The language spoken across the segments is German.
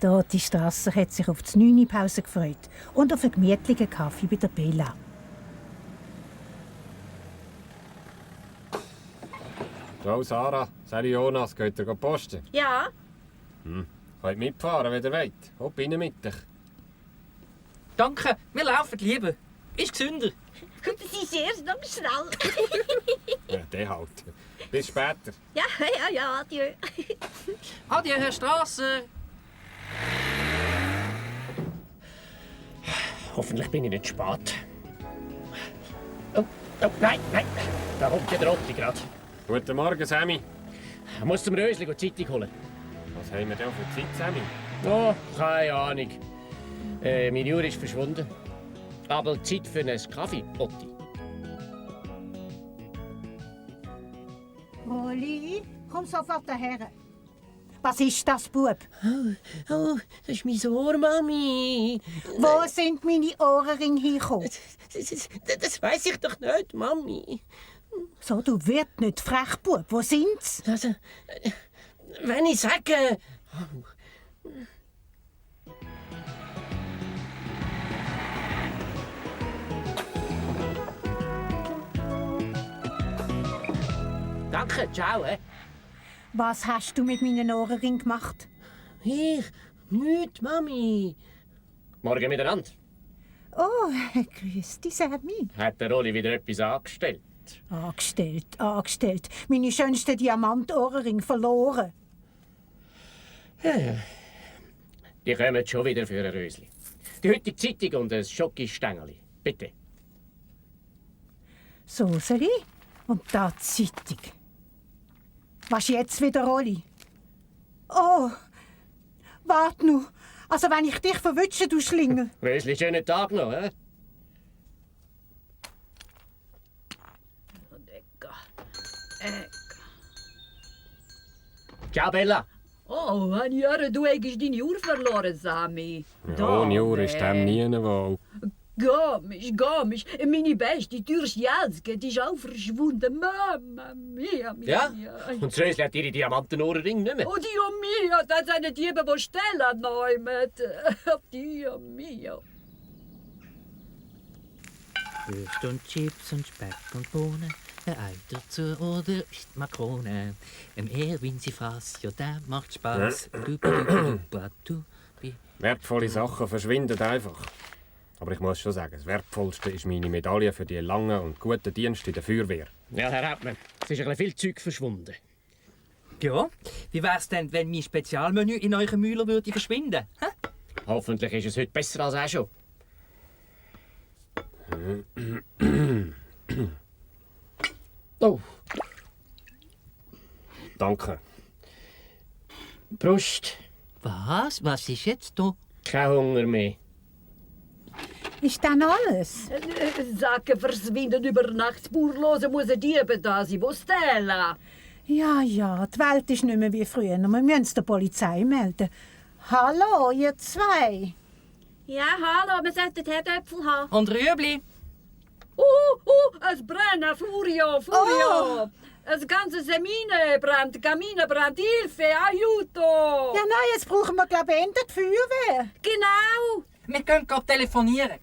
Der die Strasser hat sich auf die 9. Pause gefreut und auf einen gemütlichen Kaffee bei der Bella. Ciao Sarah, salut Jonas, geht ihr posten? Ja. Könnt mitfahren, wenn ihr wollt. Hopp rein mit dich. Danke, wir laufen lieber. Ist gesünder. Das ist erst noch schnell. Ja, der halt. Bis später. Ja, adieu. Adieu, Herr Strasser. Hoffentlich bin ich nicht spät. Oh, nein. Da kommt ja der Otti gerade. Guten Morgen, Sammy. Ich muss zum Rösli die Zeitung holen. Was haben wir denn für Zeit, Sammy? Oh, keine Ahnung. Meine Uhr ist verschwunden. Aber Zeit für einen Kaffee, Otti. Rolli, komm sofort daher. Was ist das, Bub? Oh, das ist mein Ohr, Mami. Wo sind meine Ohrringe hingekommen? Das weiss ich doch nicht, Mami. So, du wirst nicht frech, Bub. Wo sind's? Also, wenn ich sage... Danke, ciao. Was hast du mit meinen Ohrringen gemacht? Ich? Nicht, Mami. Morgen miteinander. Oh, grüß dich, Sammy. Hat der Rolli wieder etwas angestellt? Angestellt. Meine schönsten Diamantohrringe verloren. Die kommen schon wieder für ein Rösli. Die heutige Zeitung und ein Schokistängeli. Bitte. Soseli und da die Zeitung. Was jetzt wieder, Rolli? Oh, wart nu. Also wenn ich dich verwünsche, du Schlingel. Rösli, schönen Tag noch, hä? Ciao, Bella. Oh, wenn ich höre, du hast deine Uhr verloren, Sammy. Ja, ohne Uhr ist dem nie wohl. Gamisch. Meine beste, die Halskette ist auch verschwunden. Mamma mia. Ja? Und das Rösli hat ihre Diamantenohrringe nicht mehr. Oh, Dio mio, das sind die Diebe, die stellen nehmen. Dio mio. Würst und Chips und Speck und Bohnen, ein Ei dazu oder ist Makrone. Wenn sie fasst, ja, der macht Spaß. Wertvolle Sachen verschwinden einfach. Aber ich muss schon sagen, das Wertvollste ist meine Medaille für die langen und guten Dienste in der Feuerwehr. Ja, Herr Hauptmann, es ist ein bisschen viel Zeug verschwunden. Ja, wie wär's denn, wenn mein Spezialmenü in eurem Müller würde verschwinden? Hä? Hoffentlich ist es heute besser als auch schon. Oh. Danke. Prost. Was? Was ist jetzt da? Kein Hunger mehr. Ist dann alles? Sachen verschwinden über Nacht. Spurlose muss ein Diebe da sein. Wo stellen? Ja, die Welt ist nicht mehr wie früher. Wir müssen es der Polizei melden. Hallo, ihr zwei. Ja, hallo, wir sollten Herdöpfel haben. Und Rüebli? Es brennt, Furio. Das ganze Semine brennt, Kamine brennt, Hilfe, aiuto. Ja, nein, jetzt brauchen wir, glaube ich, die Feuerwehr. Genau. Wir können gerade telefonieren.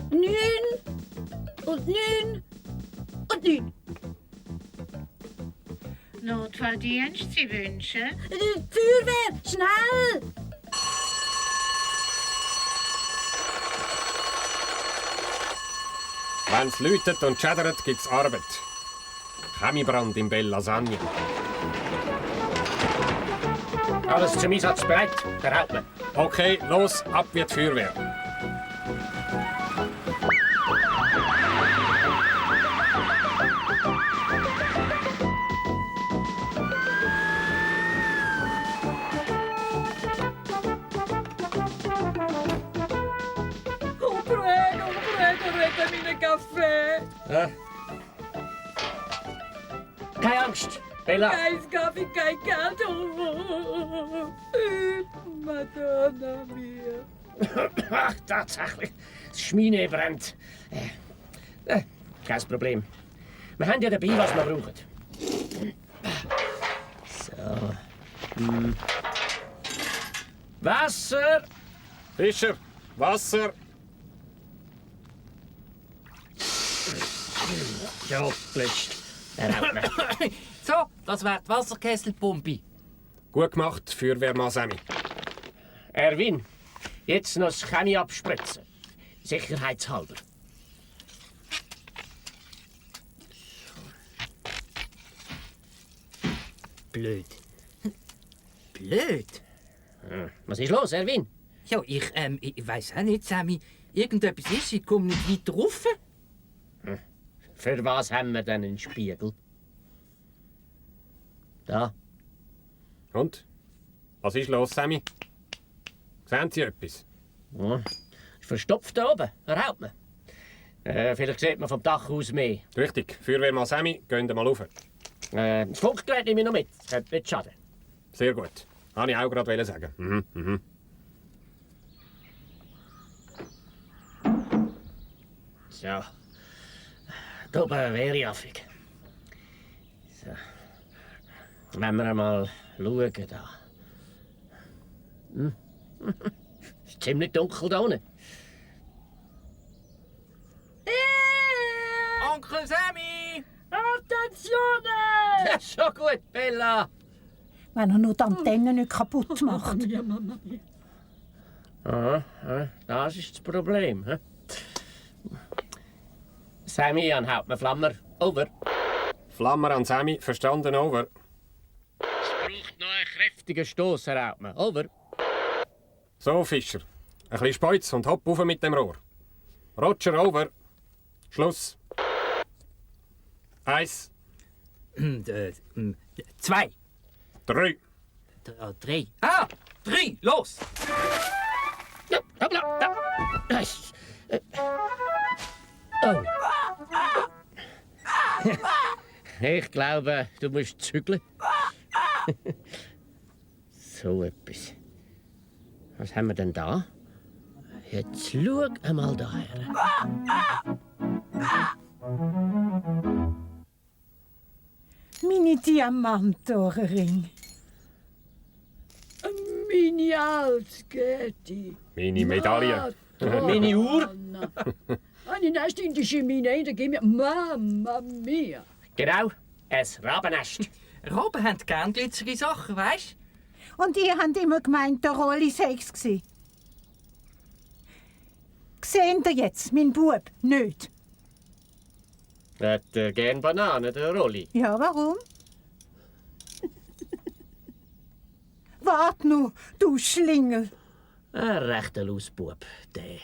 Neun. Notfalldienst, Sie wünschen? Die Feuerwehr, schnell! Wenn es läutet und schädert, gibt es Arbeit. Chemiebrand in Bella Lasagnes. Alles zum Einsatz bereit, Herr Hauptmann. Okay, los, ab wird die Feuerwehr. Retta meinen Kaffee. Ja. Keine Angst, Bella. Kein Kaffee, kein Geld. Madonna mia. Ach, tatsächlich. Das Schmine brennt. Kein Problem. Wir haben ja dabei, was wir brauchen. Wasser! Fischer, Wasser! Ja, gelöscht. Er haut mich. So, das wäre die Wasserkesselpumpe. Gut gemacht, Füürweehrmaa Sämi. Erwin, jetzt noch das Chemie abspritzen. Sicherheitshalber. Blöd. Blöd? Was ist los, Erwin? Ja, ich weiss auch nicht, Sammy. Irgendetwas ist, ich komme nicht weiter rauf. Für was haben wir denn einen Spiegel? Da. Und? Was ist los, Sämi? Sehen Sie etwas? Ja, ist verstopft da oben. Er haut mich. Vielleicht sieht man vom Dach aus mehr. Richtig, Füürweehrmaa Sämi, gehen mal rauf. Das Funkgerät nehme ich noch mit. Könnte nicht schaden. Sehr gut. Wollte ich auch gerade sagen. So. Da oben wäre ich affig. So. Wenn wir einmal schauen da. Es ist ziemlich dunkel da unten. Onkel Sammy! Attenzione! Ja, schon gut, Bella. Wenn er nur die Antennen nicht kaputt macht. Mia, Mamma mia. Aha, das ist das Problem. He? Sammy, an haut mir Flammer. Over. Flammer an Sämi, verstanden, over. Es braucht noch einen kräftigen Stoß, Herr Hauptmann. Over. So, Fischer. Ein bisschen Speuz und hopp rauf mit dem Rohr. Roger, over. Schluss. 1, 2, 3. 3. Ah, 3, los! Ja, hoppla, da. Oh. Ich glaube, du musst zügeln. So etwas. Was haben wir denn da? Jetzt schau einmal da her. Meine Diamantohrringe. Meine Halskette. Meine Medaille. Meine Uhr. Eine nächste indische Mine, da gehen wir. Mamma mia. Genau, ein Rabennest. Robben haben gern glitzerige Sachen, weisst? Und ihr habt immer gemeint, der Rolli sei es gsi. Seht ihr jetzt, mein Bub, nicht? Hat gern Bananen, der Rolli. Ja, warum? Wart nur, du Schlingel. Ein rechter Lausbub, der.